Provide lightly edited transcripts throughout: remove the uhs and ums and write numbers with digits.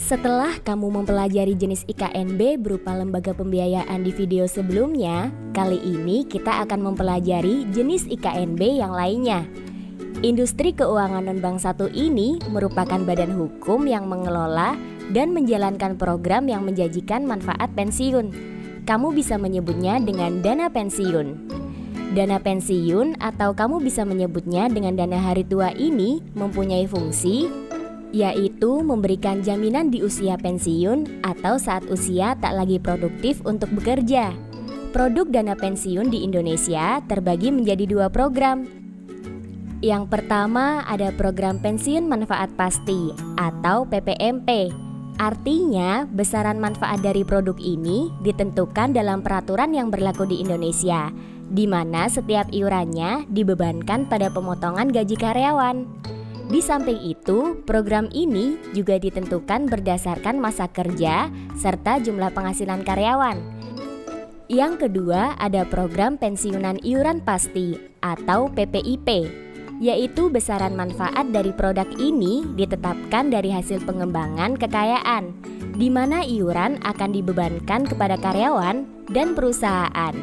Setelah kamu mempelajari jenis IKNB berupa lembaga pembiayaan di video sebelumnya, kali ini kita akan mempelajari jenis IKNB yang lainnya. Industri Keuangan Non-Bank Satu ini merupakan badan hukum yang mengelola dan menjalankan program yang menjanjikan manfaat pensiun. Kamu bisa menyebutnya dengan dana pensiun. Dana pensiun atau kamu bisa menyebutnya dengan dana hari tua ini mempunyai fungsi yaitu memberikan jaminan di usia pensiun atau saat usia tak lagi produktif untuk bekerja. Produk dana pensiun di Indonesia terbagi menjadi dua program. Yang pertama ada program pensiun manfaat pasti atau PPMP. Artinya besaran manfaat dari produk ini ditentukan dalam peraturan yang berlaku di Indonesia, di mana setiap iurannya dibebankan pada pemotongan gaji karyawan. Di samping itu, program ini juga ditentukan berdasarkan masa kerja serta jumlah penghasilan karyawan. Yang kedua, ada program pensiunan iuran pasti atau PPIP, yaitu besaran manfaat dari produk ini ditetapkan dari hasil pengembangan kekayaan, di mana iuran akan dibebankan kepada karyawan dan perusahaan.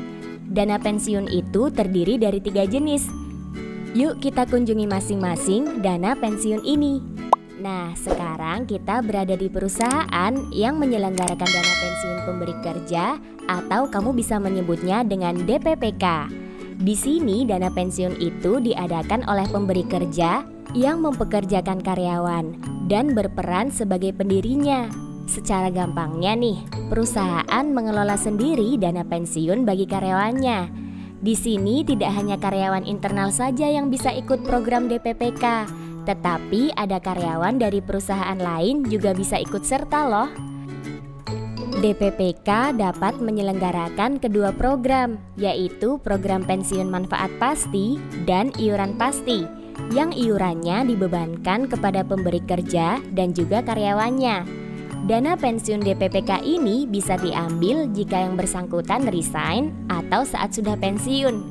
Dana pensiun itu terdiri dari 3 jenis. Yuk kita kunjungi masing-masing dana pensiun ini. Nah, sekarang kita berada di perusahaan yang menyelenggarakan dana pensiun pemberi kerja atau kamu bisa menyebutnya dengan DPPK. Di sini dana pensiun itu diadakan oleh pemberi kerja yang mempekerjakan karyawan dan berperan sebagai pendirinya. Secara gampangnya nih, perusahaan mengelola sendiri dana pensiun bagi karyawannya. Di sini tidak hanya karyawan internal saja yang bisa ikut program DPPK, tetapi ada karyawan dari perusahaan lain juga bisa ikut serta loh. DPPK dapat menyelenggarakan kedua program, yaitu program pensiun manfaat pasti dan iuran pasti, yang iurannya dibebankan kepada pemberi kerja dan juga karyawannya. Dana pensiun DPPK ini bisa diambil jika yang bersangkutan resign atau saat sudah pensiun.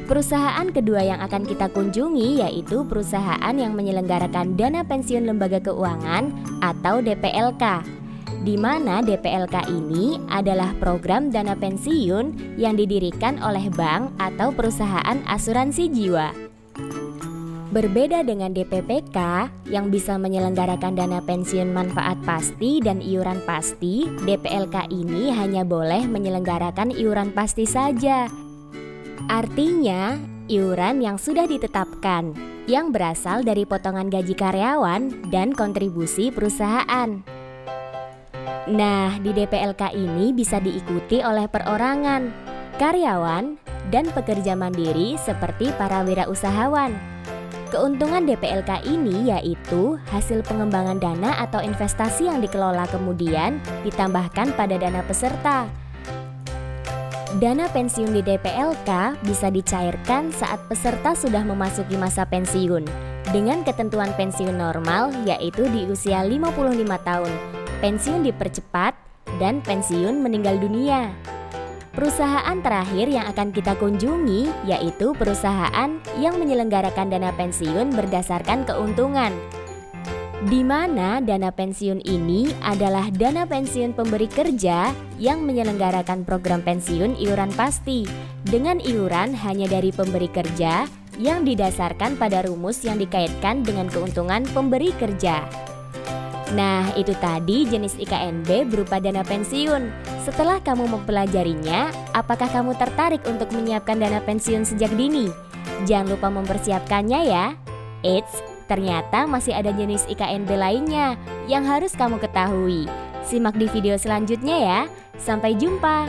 Perusahaan kedua yang akan kita kunjungi yaitu perusahaan yang menyelenggarakan dana pensiun lembaga keuangan atau DPLK, di mana DPLK ini adalah program dana pensiun yang didirikan oleh bank atau perusahaan asuransi jiwa. Berbeda dengan DPPK yang bisa menyelenggarakan dana pensiun manfaat pasti dan iuran pasti, DPLK ini hanya boleh menyelenggarakan iuran pasti saja. Artinya, iuran yang sudah ditetapkan, yang berasal dari potongan gaji karyawan dan kontribusi perusahaan. Nah, di DPLK ini bisa diikuti oleh perorangan, karyawan, dan pekerja mandiri seperti para wirausahawan. Keuntungan DPLK ini yaitu hasil pengembangan dana atau investasi yang dikelola kemudian ditambahkan pada dana peserta. Dana pensiun di DPLK bisa dicairkan saat peserta sudah memasuki masa pensiun dengan ketentuan pensiun normal yaitu di usia 55 tahun, pensiun dipercepat, dan pensiun meninggal dunia. Perusahaan terakhir yang akan kita kunjungi yaitu perusahaan yang menyelenggarakan dana pensiun berdasarkan keuntungan, di mana dana pensiun ini adalah dana pensiun pemberi kerja yang menyelenggarakan program pensiun iuran pasti dengan iuran hanya dari pemberi kerja yang didasarkan pada rumus yang dikaitkan dengan keuntungan pemberi kerja. Nah, itu tadi jenis IKNB berupa dana pensiun. Setelah kamu mempelajarinya, apakah kamu tertarik untuk menyiapkan dana pensiun sejak dini? Jangan lupa mempersiapkannya ya. Eits, ternyata masih ada jenis IKNB lainnya yang harus kamu ketahui. Simak di video selanjutnya ya. Sampai jumpa.